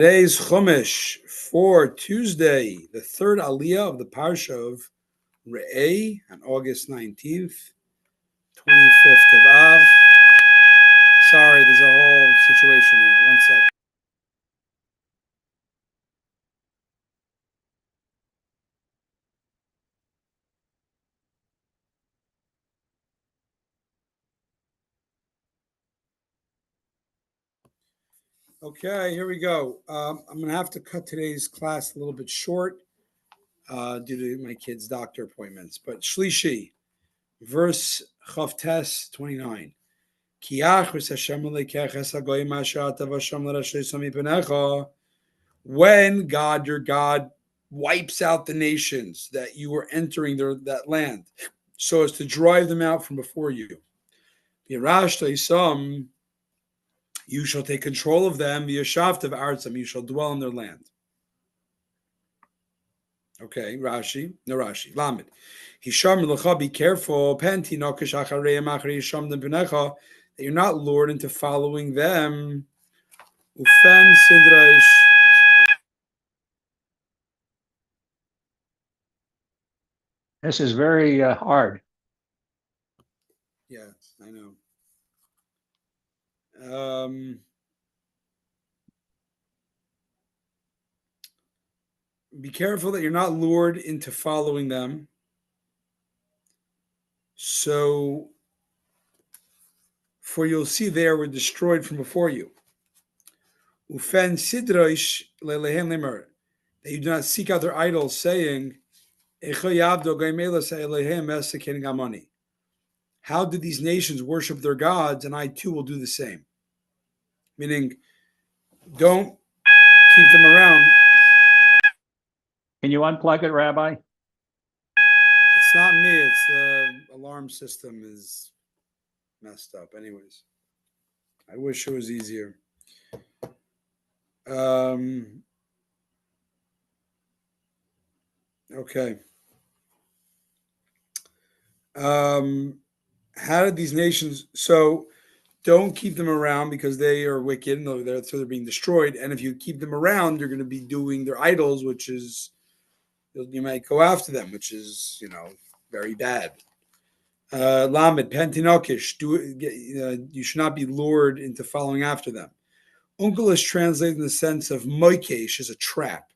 Today's Chumash for Tuesday, the third Aliyah of the Parsha of Re'eh on August 19th, 25th of Av. Sorry, there's a whole situation here. One second. Okay, here we go. I'm going to have to cut today's class a little bit short due to my kids' doctor appointments. But Shlishi, verse Chavtes 29. When God, your God, wipes out the nations that you were entering that land, so as to drive them out from before you. You shall take control of them, you shall dwell in their land. Okay, Rashi, Lamed. Be careful, that you're not lured into following them. Ufen Sidrash. This is very hard. Yeah, I know. Be careful that you're not lured into following them. So, for you'll see they were destroyed from before you. Ufen Sidrash lelehem limer. That you do not seek out their idols, saying, how did these nations worship their gods, and I too will do the same? Meaning, don't keep them around. Can you unplug it, Rabbi? It's not me. It's the alarm system is messed up. Anyways, I wish it was easier. Okay. How did these nations? So don't keep them around because they are wicked and they're being destroyed. And if you keep them around, you're going to be doing their idols, which is you might go after them, which is very bad. Lamed Pentinokish. You should not be lured into following after them. Uncle is translated in the sense of moikesh is a trap.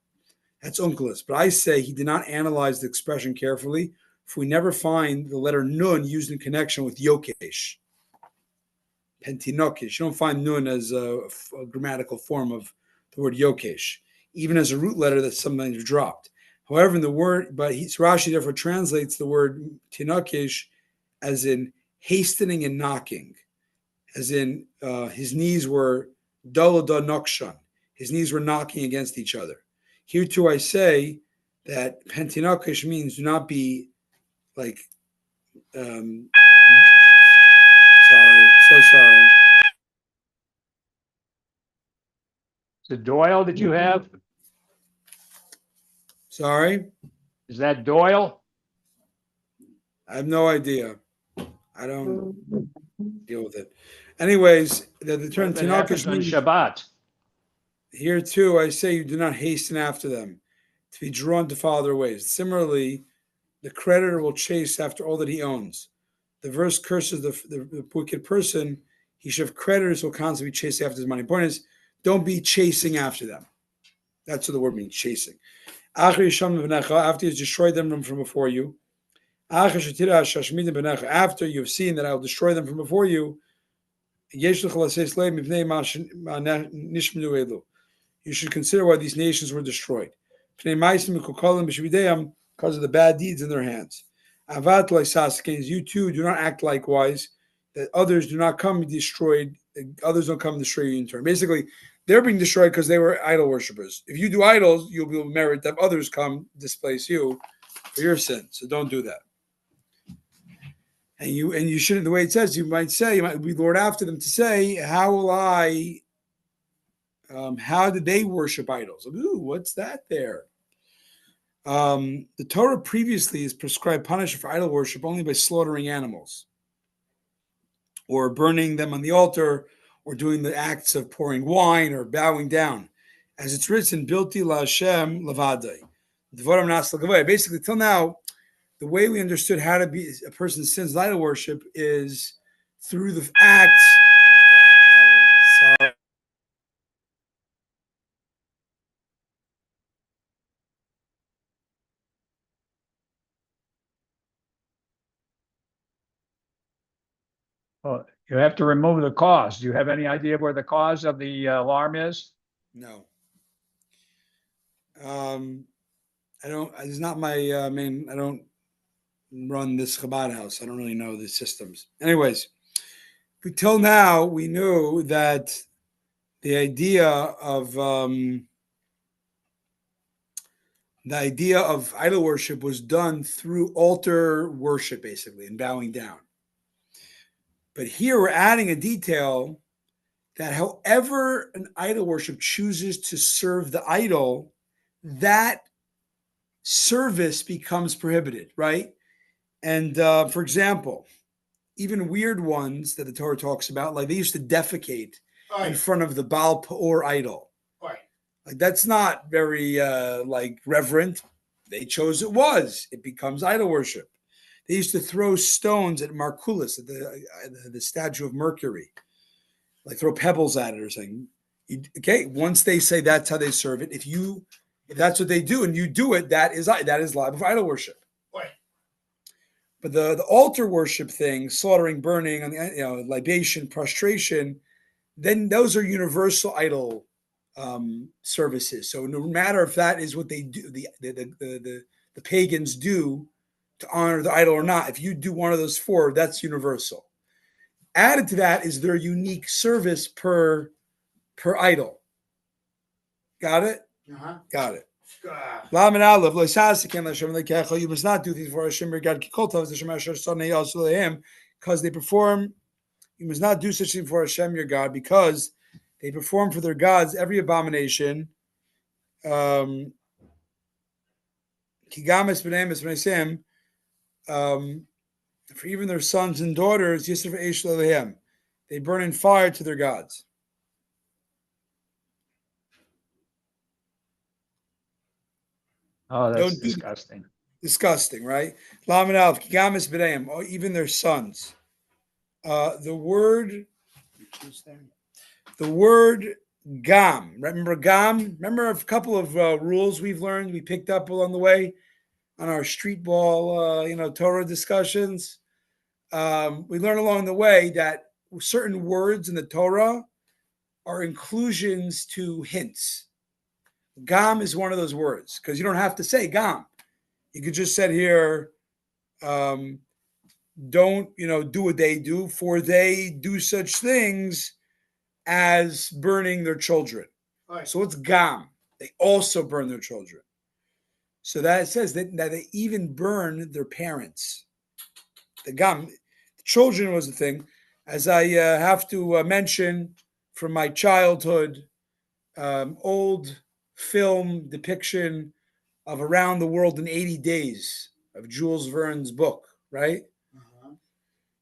That's Unkelis. But I say he did not analyze the expression carefully, for we never find the letter nun used in connection with yokesh. Pentinokish. You don't find nun as a grammatical form of the word yokesh, even as a root letter that's sometimes dropped. However, in the word, Rashi therefore translates the word tinokish as in hastening and knocking, as in his knees were dolada nokshan. His knees were knocking against each other. Here too I say that pentinokish means do not be like, sorry, so sorry. The Doyle that you have? Sorry? Is that Doyle? I have no idea. I don't deal with it. Anyways, the term tinokish on means Shabbat. here too I say you do not hasten after them, to be drawn to follow their ways. Similarly, the creditor will chase after all that he owns. The verse curses the wicked person. He should have creditors who will constantly be chasing after his money. The point is, don't be chasing after them. That's what the word means, chasing. After you've destroyed them from before you. After you've seen that I will destroy them from before you. You should consider why these nations were destroyed. Because of the bad deeds in their hands. You too do not act likewise, that others do not come destroyed, others don't come destroy you in turn. Basically, they're being destroyed because they were idol worshippers. If you do idols, you'll be merit that others come displace you for your sin. So don't do that. And you shouldn't. The way it says, you might be Lord after them to say, how will I? How did they worship idols? Ooh, what's that there? The Torah previously has prescribed punishment for idol worship only by slaughtering animals, or burning them on the altar, or doing the acts of pouring wine or bowing down. as it's written, Bilti la Hashem lavadai. Dvoram nas l'gavai. Basically, till now, the way we understood how to be a person sins idol worship is through the acts. Sorry. Well, you have to remove the cause. Do you have any idea where the cause of the alarm is? No. I don't. It's not my main. I don't run this Chabad house. I don't really know the systems. Anyways, until now we knew that the idea of idol worship was done through altar worship, basically, and bowing down. But here we're adding a detail that however an idol worship chooses to serve the idol, that service becomes prohibited, right? And for example, even weird ones that the Torah talks about, like they used to defecate in front of the Baal Peor idol. Like that's not very like reverent. They chose it becomes idol worship. They used to throw stones at Marculus, at the statue of Mercury, like throw pebbles at it or something. Okay, once they say that's how they serve it, if that's what they do and you do it, that is liable for idol worship. Right. But the altar worship thing, slaughtering, burning, libation, prostration, then those are universal idol services. So no matter if that is what they do, the pagans do to honor the idol or not, if you do one of those four, that's universal. Added to that is their unique service per idol. Got it? Uh-huh. Got it. God. You must not do these for Hashem your God, because they perform. You must not do such thing for Hashem your God, because they perform for their gods every abomination. For even their sons and daughters, they burn in fire to their gods. Oh, that's disgusting. Disgusting, right? Even their sons. The word gam. Remember gam? Remember a couple of rules we've learned, we picked up along the way on our street ball, Torah discussions. We learned along the way that certain words in the Torah are inclusions to hints. Gam is one of those words because you don't have to say gam. You could just say here, don't do what they do, for they do such things as burning their children. Right. So it's gam. They also burn their children. So that it says that they even burn their parents. The gam, the children was the thing. As I have to mention from my childhood, old film depiction of Around the World in 80 Days of Jules Verne's book, right? Uh-huh.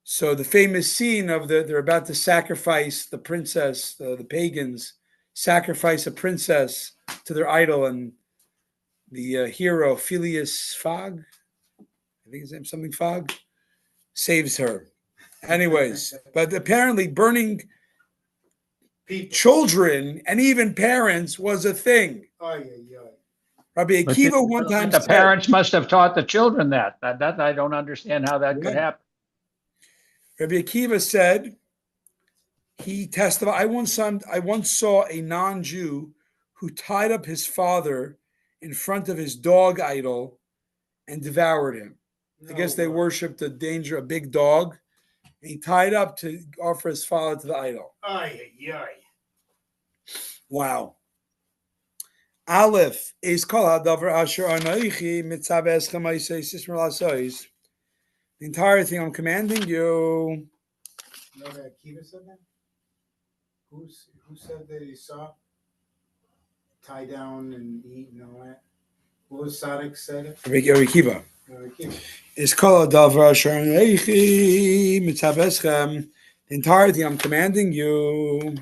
So the famous scene of they're about to sacrifice the princess, the pagans sacrifice a princess to their idol, and the hero Phileas Fogg, I think his name's something Fogg, saves her. Anyways, but apparently burning children and even parents was a thing. Rabbi Akiva one time the said, parents must have taught the children that I don't understand how that could happen. Rabbi Akiva said, he testified, I once saw a non-Jew who tied up his father in front of his dog idol and devoured him. I guess they worshipped a big dog. And he tied up to offer his father to the idol. Wow. Aleph is called Hadavar Asher Anoichi Mitzav Eschem Aisei Sismer Lasois. The entire thing I'm commanding you. You know that Akiva said that? Who said that he saw tie down and eat and all that? What was Sadik said it? Rabbi Akiva. Akiva. It's called Hadavar Asher Anoichi Mitzav Eschem. The entire thing I'm commanding you.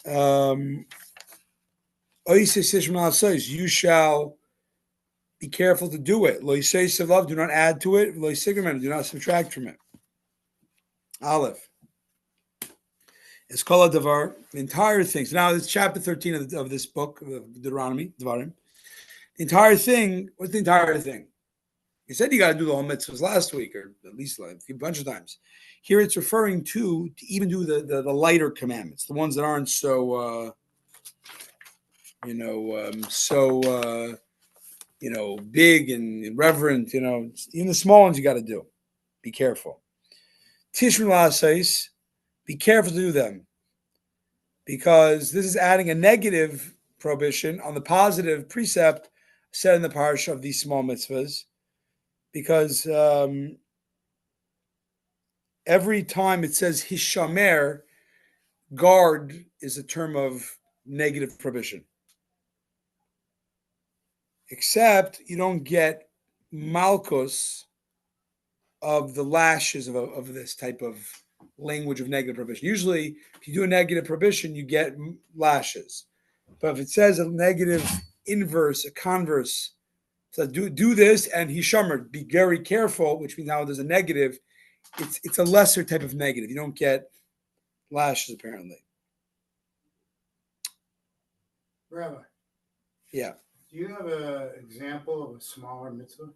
You shall be careful to do it. Do not add to it. Do not subtract from it. Aleph. It's called a davar. The entire thing. So now it's chapter 13 of this book, of Deuteronomy, Devarim. The entire thing, what's the entire thing? You said you got to do the whole mitzvahs last week, or at least a bunch of times. Here it's referring to even do the lighter commandments, the ones that aren't so, big and reverent. Even the small ones you got to do. Be careful. Tishrin la'asais, be careful to do them, because this is adding a negative prohibition on the positive precept said in the parsha of these small mitzvahs. Because every time it says hishamer, guard is a term of negative prohibition. Except you don't get malchus of the lashes of this type of language of negative prohibition. Usually, if you do a negative prohibition, you get lashes. But if it says a negative inverse, a converse, so do this and hishamer, be very careful, which means now there's a negative. It's a lesser type of negative. You don't get lashes, apparently. Rabbi. Yeah. Do you have an example of a smaller mitzvah?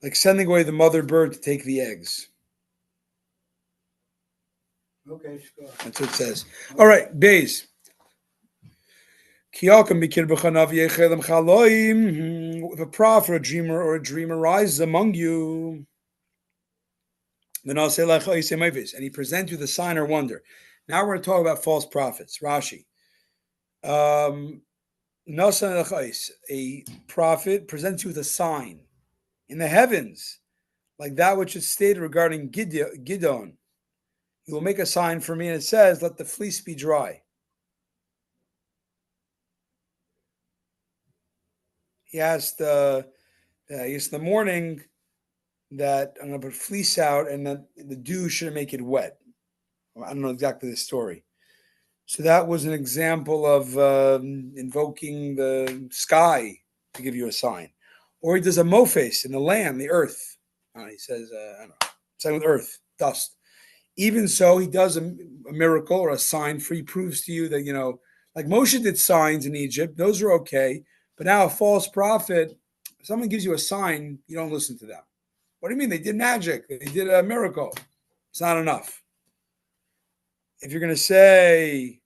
Like sending away the mother bird to take the eggs. Okay, sure. That's what it says. All right, Bays. If a prophet, a dreamer, or a dream arises among you, then I'll say, and he presents you the sign or wonder. Now we're going to talk about false prophets. Rashi. A prophet presents you with a sign in the heavens, like that which is stated regarding Gideon. He will make a sign for me, and it says, let the fleece be dry. He asked in the morning that I'm going to put fleece out and that the dew shouldn't make it wet. I don't know exactly the story. So that was an example of invoking the sky to give you a sign. Or he does a mofes in the land, the earth. He says, I don't know, same with earth, dust. Even so, he does a miracle or a sign for he proves to you that, like Moshe did signs in Egypt, those are okay. But now a false prophet, if someone gives you a sign, you don't listen to them. What do you mean? They did magic. They did a miracle. It's not enough. If you're going to say,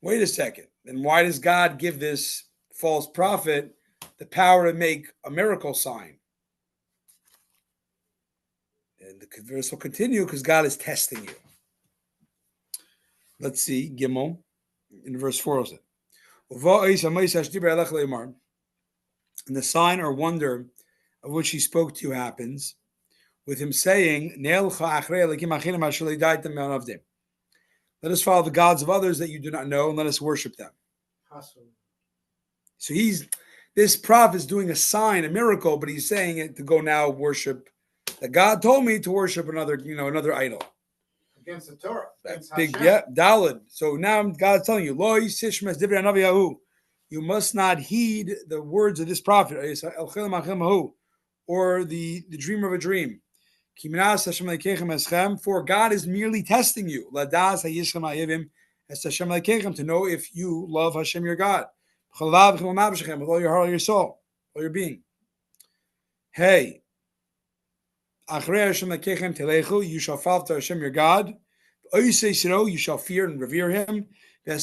wait a second, then why does God give this false prophet the power to make a miracle sign? And the verse will continue because God is testing you. Let's see, Gimel, in verse 4. And the sign or wonder of which he spoke to you happens with him saying, let us follow the gods of others that you do not know and let us worship them. So this prophet is doing a sign, a miracle, but he's saying it to go now worship that God told me to worship another idol. Against the Torah. That's big, yeah, Daled. So now God's telling you, you must not heed the words of this prophet, or the dreamer of a dream. For God is merely testing you, to know if you love Hashem your God, with all your heart, all your soul, all your being. Hey, you shall follow to Hashem your God. You shall fear and revere him. You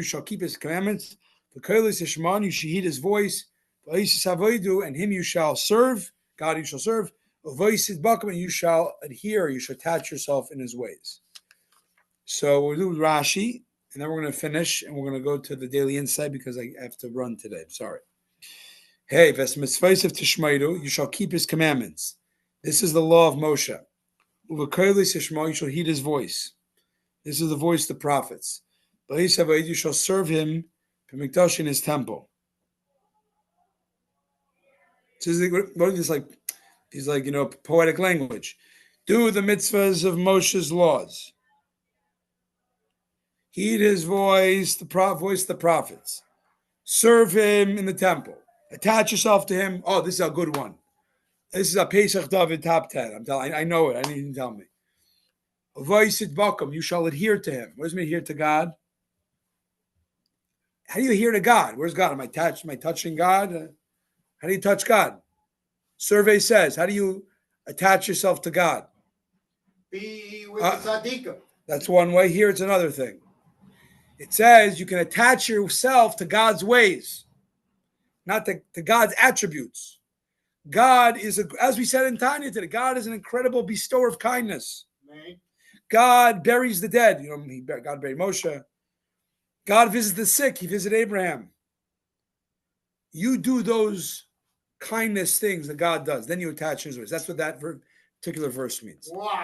shall keep his commandments. You shall heed his voice. And him you shall serve. God you shall serve. And you shall adhere. You shall attach yourself in his ways. So we'll do Rashi, and then we're going to finish, and we're going to go to the daily insight because I have to run today. Sorry. Hey, you shall keep his commandments. This is the law of Moshe. You shall heed his voice. This is the voice of the prophets. You shall serve him in his temple. So this like poetic language. Do the mitzvahs of Moshe's laws. Heed his voice, voice the prophets. Serve him in the temple. Attach yourself to him. Oh, this is a good one. This is a Pesach David top 10. I'm telling. I know it. I need you to tell me. Voice it bakum. You shall adhere to him. What does it mean adhere to God? How do you adhere to God? Where's God? Am I attached? Am I touching God? How do you touch God? Survey says, how do you attach yourself to God? Be with the tzaddikim. That's one way. Here it's another thing. It says you can attach yourself to God's ways, not to God's attributes. God is, as we said in Tanya today, God is an incredible bestower of kindness. Right. God buries the dead. God buried Moshe. God visits the sick. He visited Abraham. You do those kindness things that God does. Then you attach his ways. That's what that particular verse means. Wow.